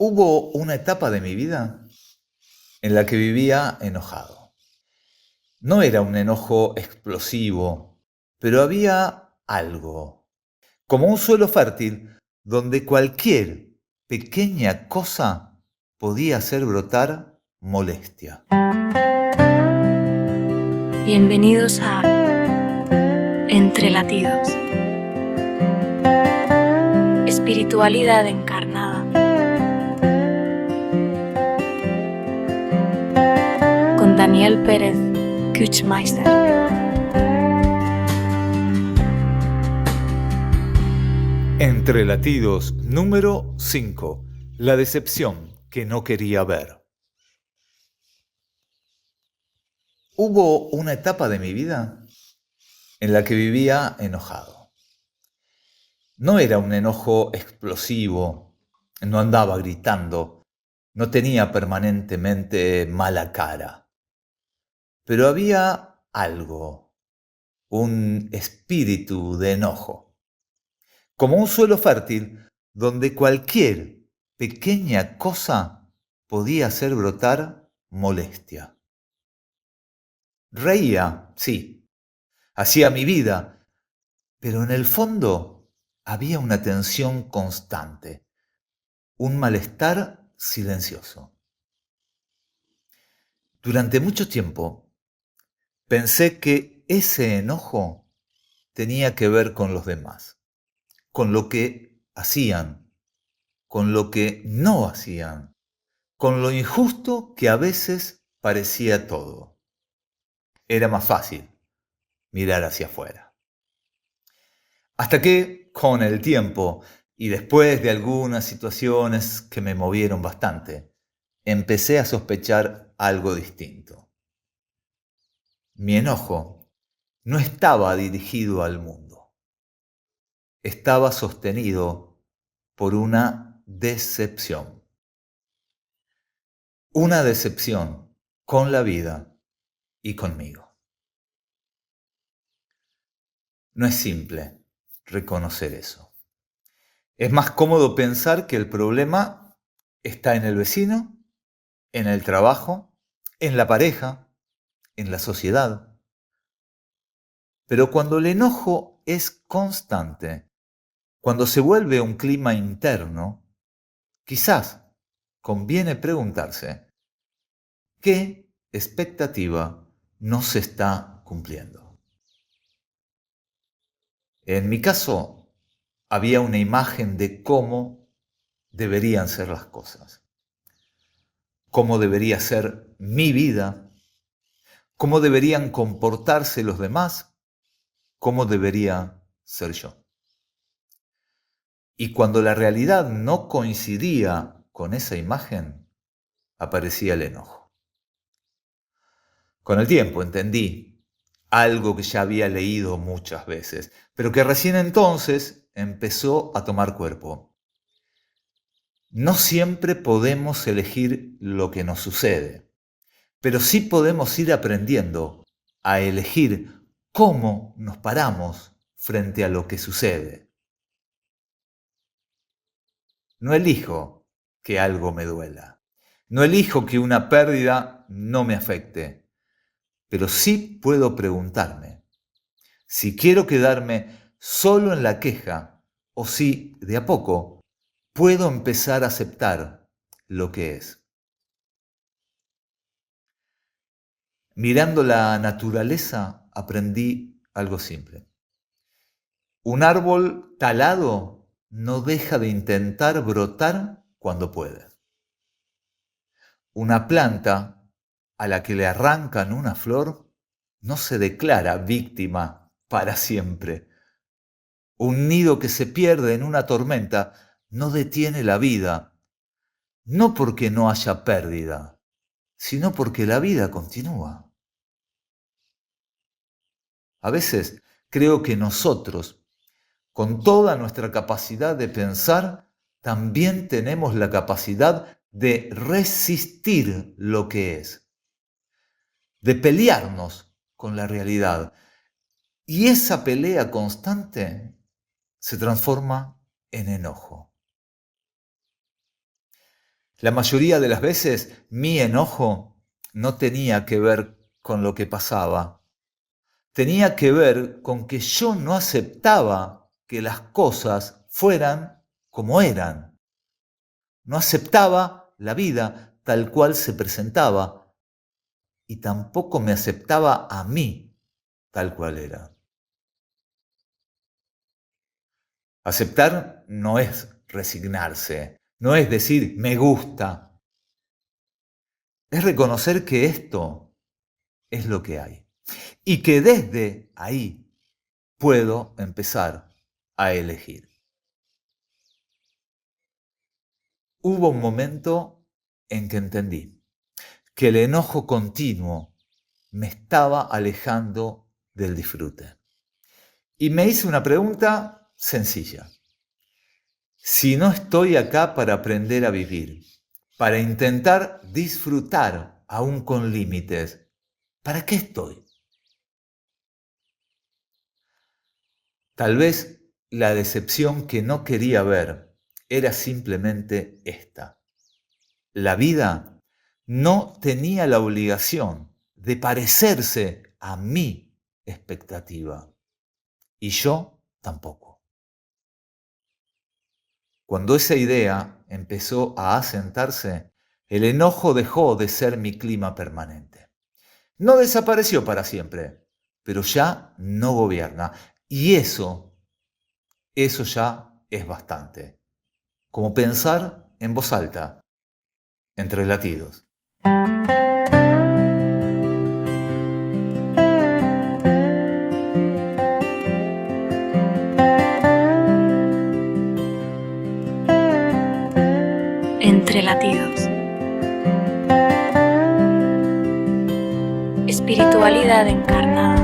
Hubo una etapa de mi vida en la que vivía enojado. No era un enojo explosivo, pero había algo, como un suelo fértil donde cualquier pequeña cosa podía hacer brotar molestia. Bienvenidos a Entre Latidos. Espiritualidad encarnada. Con Daniel Pérez Kuchmeister. Entre Latidos número 5. La decepción que no quería ver. Hubo una etapa de mi vida en la que vivía enojado. No era un enojo explosivo, no andaba gritando, no tenía permanentemente mala cara, pero había algo, un espíritu de enojo, como un suelo fértil donde cualquier pequeña cosa podía hacer brotar molestia. Reía, sí, hacía mi vida, pero en el fondo había una tensión constante, un malestar silencioso. Durante mucho tiempo pensé que ese enojo tenía que ver con los demás, con lo que hacían, con lo que no hacían, con lo injusto que a veces parecía todo. Era más fácil mirar hacia afuera. Hasta que, con el tiempo y después de algunas situaciones que me movieron bastante, empecé a sospechar algo distinto. Mi enojo no estaba dirigido al mundo. Estaba sostenido por una decepción. Una decepción con la vida y conmigo. No es simple reconocer eso. Es más cómodo pensar que el problema está en el vecino, en el trabajo, en la pareja, en la sociedad. Pero cuando el enojo es constante, cuando se vuelve un clima interno, quizás conviene preguntarse qué expectativa no se está cumpliendo. En mi caso, había una imagen de cómo deberían ser las cosas, cómo debería ser mi vida, cómo deberían comportarse los demás, cómo debería ser yo. Y cuando la realidad no coincidía con esa imagen, aparecía el enojo. Con el tiempo entendí algo que ya había leído muchas veces, pero que recién entonces empezó a tomar cuerpo. No siempre podemos elegir lo que nos sucede, pero sí podemos ir aprendiendo a elegir cómo nos paramos frente a lo que sucede. No elijo que algo me duela. No elijo que una pérdida no me afecte. Pero sí puedo preguntarme si quiero quedarme solo en la queja o si, de a poco, puedo empezar a aceptar lo que es. Mirando la naturaleza aprendí algo simple. Un árbol talado no deja de intentar brotar cuando puede. Una planta a la que le arrancan una flor no se declara víctima para siempre. Un nido que se pierde en una tormenta no detiene la vida, no porque no haya pérdida, sino porque la vida continúa. A veces creo que nosotros, con toda nuestra capacidad de pensar, también tenemos la capacidad de resistir lo que es, de pelearnos con la realidad. Y esa pelea constante se transforma en enojo. La mayoría de las veces mi enojo no tenía que ver con lo que pasaba. Tenía que ver con que yo no aceptaba que las cosas fueran como eran. No aceptaba la vida tal cual se presentaba y tampoco me aceptaba a mí tal cual era. Aceptar no es resignarse, no es decir me gusta. Es reconocer que esto es lo que hay y que desde ahí puedo empezar a elegir. Hubo un momento en que entendí que el enojo continuo me estaba alejando del disfrute. Y me hice una pregunta sencilla. Si no estoy acá para aprender a vivir, para intentar disfrutar aún con límites, ¿para qué estoy? Tal vez la decepción que no quería ver era simplemente esta. La vida no tenía la obligación de parecerse a mi expectativa y yo tampoco. Cuando esa idea empezó a asentarse, el enojo dejó de ser mi clima permanente. No desapareció para siempre, pero ya no gobierna. Y eso ya es bastante. Como pensar en voz alta, entre latidos. Entre latidos. Espiritualidad encarnada.